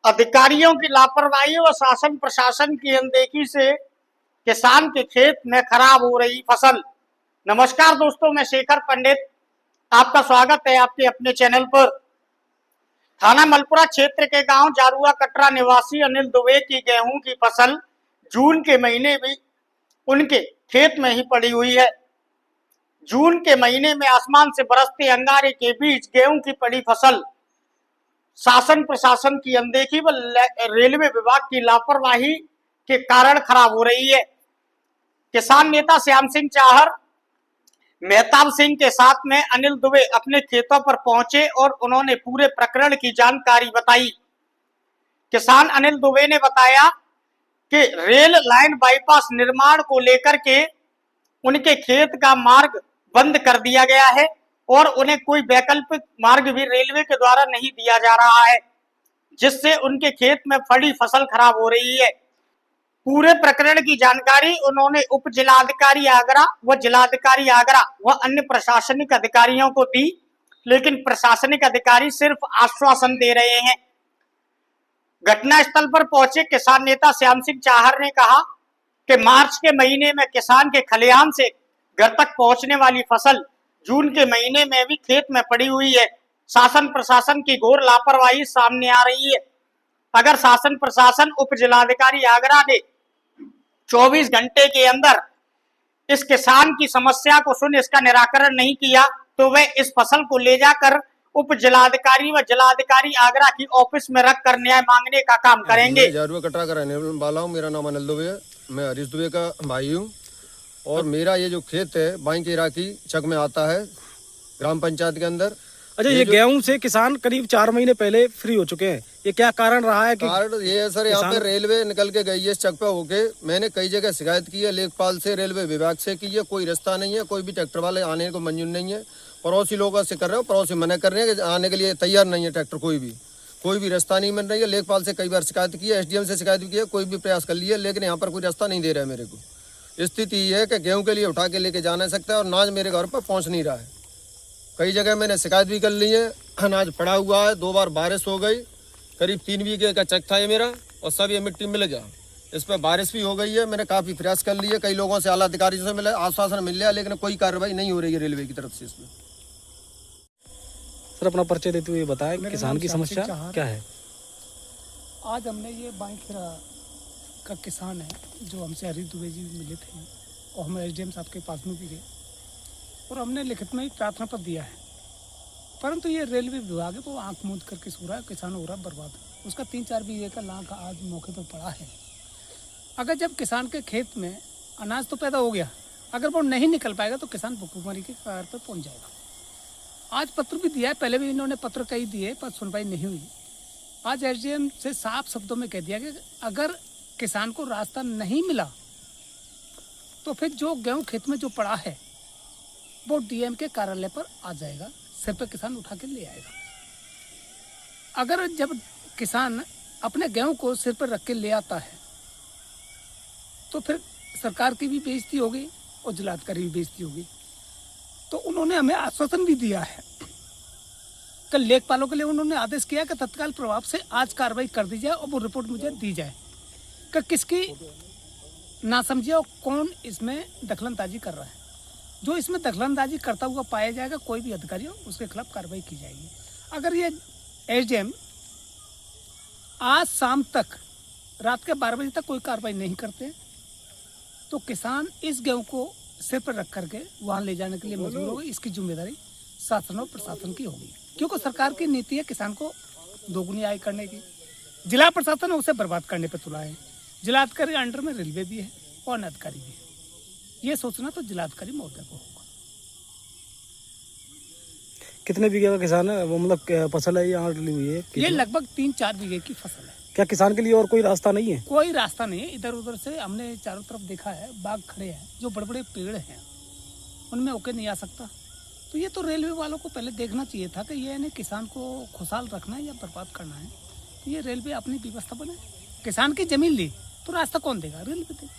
अधिकारियों की लापरवाही व शासन प्रशासन की अनदेखी से किसान के खेत में खराब हो रही फसल। नमस्कार दोस्तों, मैं शेखर पंडित आपका स्वागत है आपके अपने चैनल पर। थाना मलपुरा क्षेत्र के गांव जारुआ कटरा निवासी अनिल दुबे की गेहूं की फसल जून के महीने भी उनके खेत में ही पड़ी हुई है। जून के महीने में आसमान से बरसते अंगारे के बीच गेहूं की पड़ी फसल शासन प्रशासन की अनदेखी व रेलवे विभाग की लापरवाही के कारण खराब हो रही है। किसान नेता श्याम सिंह चाहर मेहताब सिंह के साथ में अनिल दुबे अपने खेतों पर पहुंचे और उन्होंने पूरे प्रकरण की जानकारी बताई। किसान अनिल दुबे ने बताया कि रेल लाइन बाईपास निर्माण को लेकर के उनके खेत का मार्ग बंद कर दिया गया है और उन्हें कोई वैकल्पिक मार्ग भी रेलवे के द्वारा नहीं दिया जा रहा है, जिससे उनके खेत में फली फसल खराब हो रही है। पूरे प्रकरण की जानकारी उन्होंने उप जिलाधिकारी आगरा व अन्य प्रशासनिक अधिकारियों को दी, लेकिन प्रशासनिक अधिकारी सिर्फ आश्वासन दे रहे हैं। घटना स्थल पर पहुंचे किसान नेता श्याम सिंह चाहर ने कहा कि मार्च के महीने में किसान के खलिहान से घर तक पहुंचने वाली फसल जून के महीने में भी खेत में पड़ी हुई है। शासन प्रशासन की घोर लापरवाही सामने आ रही है। अगर शासन प्रशासन उप जिलाधिकारी आगरा ने 24 घंटे के अंदर इस किसान की समस्या को सुन इसका निराकरण नहीं किया तो वे इस फसल को ले जाकर उप जिलाधिकारी व जिलाधिकारी आगरा की ऑफिस में रख कर न्याय मांगने का काम करेंगे। मैं जारुआ कटरा का रहने वाला हूँ। मेरा नाम अनिल दुबे है। मैं हरीश दुबे का भाई हूँ और मेरा ये जो खेत है बाई के इराकी चक में आता है, ग्राम पंचायत के अंदर। अच्छा, ये गेहूं से किसान करीब 4 महीने पहले फ्री हो चुके हैं। ये क्या कारण रहा है? कारण ये है सर, यहाँ पे रेलवे निकल के गई है इस चक पे होके। मैंने कई जगह शिकायत की है, लेखपाल से, रेलवे विभाग से की है, कोई रास्ता नहीं है, कोई भी ट्रैक्टर वाले आने को मंजूर नहीं है। पड़ोसी लोगों से कर रहे हो, पड़ोसी मना कर रहे हैं कि आने के लिए तैयार नहीं है ट्रैक्टर, कोई भी रास्ता नहीं मिल रही है। लेखपाल से कई बार शिकायत की है, SDM से शिकायत भी की है, कोई भी प्रयास कर लिया, लेकिन यहाँ पर कोई रास्ता नहीं दे रहा है मेरे को। स्थिति ये है कि गेहूं के लिए उठा के लेके जा नहीं सकता है और अनाज मेरे घर पर पहुंच नहीं रहा है। कई जगह मैंने शिकायत भी कर ली है, अनाज पड़ा हुआ है। 2 बार बारिश हो गई, करीब 3 बीघे का चक था ये मेरा और सब ये मिट्टी मिल गया। इस पर बारिश भी हो गई है। मैंने काफ़ी प्रयास कर लिए, कई लोगों से, आला अधिकारियों से मिले, आश्वासन मिल लिया, लेकिन कोई कार्रवाई नहीं हो रही है रेलवे की तरफ से इसमें। सर, अपना परिचय देते हुए बताएं किसान की समस्या क्या है। आज हमने ये बाईखेरा का किसान है जो हमसे हरीश दुबे जी मिले थे और हम SDM साहब के पास में भी गए और हमने लिखित में ही प्रार्थना पत्र दिया है, परंतु ये रेलवे विभाग है वो आंख मूंद करके सो रहा है। किसान हो रहा है बर्बाद। उसका 3-4 बीघे का लाख आज मौके पर पड़ा है। अगर जब किसान के खेत में अनाज तो पैदा हो गया, अगर वो नहीं निकल पाएगा तो किसान भुखमरी के कगार पर पहुँच जाएगा। आज पत्र भी दिया है, पहले भी इन्होंने पत्र कई दिए पर सुनवाई नहीं हुई। आज SDM से साफ शब्दों में कह दिया कि अगर किसान को रास्ता नहीं मिला तो फिर जो गेहूं खेत में जो पड़ा है वो DM के कार्यालय पर आ जाएगा, सिर पे किसान उठा के ले आएगा। अगर जब किसान अपने गेहूं को सिर पर रख के ले आता है तो फिर सरकार की भी बेइज्जती होगी और जिलाधिकारी भी बेइज्जती होगी। तो उन्होंने हमें आश्वासन भी दिया है। कल लेखपालों के लिए उन्होंने आदेश किया कि तत्काल प्रभाव से आज कार्रवाई कर दी जाए और वो रिपोर्ट मुझे दी जाए कि किसकी नासमझी और कौन इसमें दखलंदाजी कर रहा है। जो इसमें दखलंदाजी करता हुआ पाया जाएगा, कोई भी अधिकारी हो, उसके खिलाफ कार्रवाई की जाएगी। अगर ये SDM आज शाम तक, रात के 12 बजे तक कोई कार्रवाई नहीं करते तो किसान इस गेहूं को सिर पर रख करके वहाँ ले जाने के लिए मजबूर होगा। इसकी जिम्मेदारी शासन और प्रशासन की होगी, क्योंकि सरकार की नीति है किसान को दोगुनी आय करने की। जिला प्रशासन उसे बर्बाद करने पर तुला है। जिलाधिकारी अंडर में रेलवे भी है और अन्य अधिकारी भी है। ये सोचना तो जिलाधिकारी महोदय को होगा। कितने बीघे का किसान है वो, मतलब फसल है यहाँ डली हुई है? ये लगभग 3-4 बीघे की फसल है। क्या किसान के लिए और कोई रास्ता नहीं है? कोई रास्ता नहीं है। इधर उधर से हमने चारों तरफ देखा है, बाग खड़े हैं, जो बड़े बड़े पेड़ हैं उनमें होके नहीं आ सकता। तो ये तो रेलवे वालों को पहले देखना चाहिए था कि ये इन्हें किसान को खुशहाल रखना है या बर्बाद करना है। तो ये रेलवे अपनी व्यवस्था बनाए। किसान की जमीन ली तो रास्ता कौन देगा? रेलवे देगा।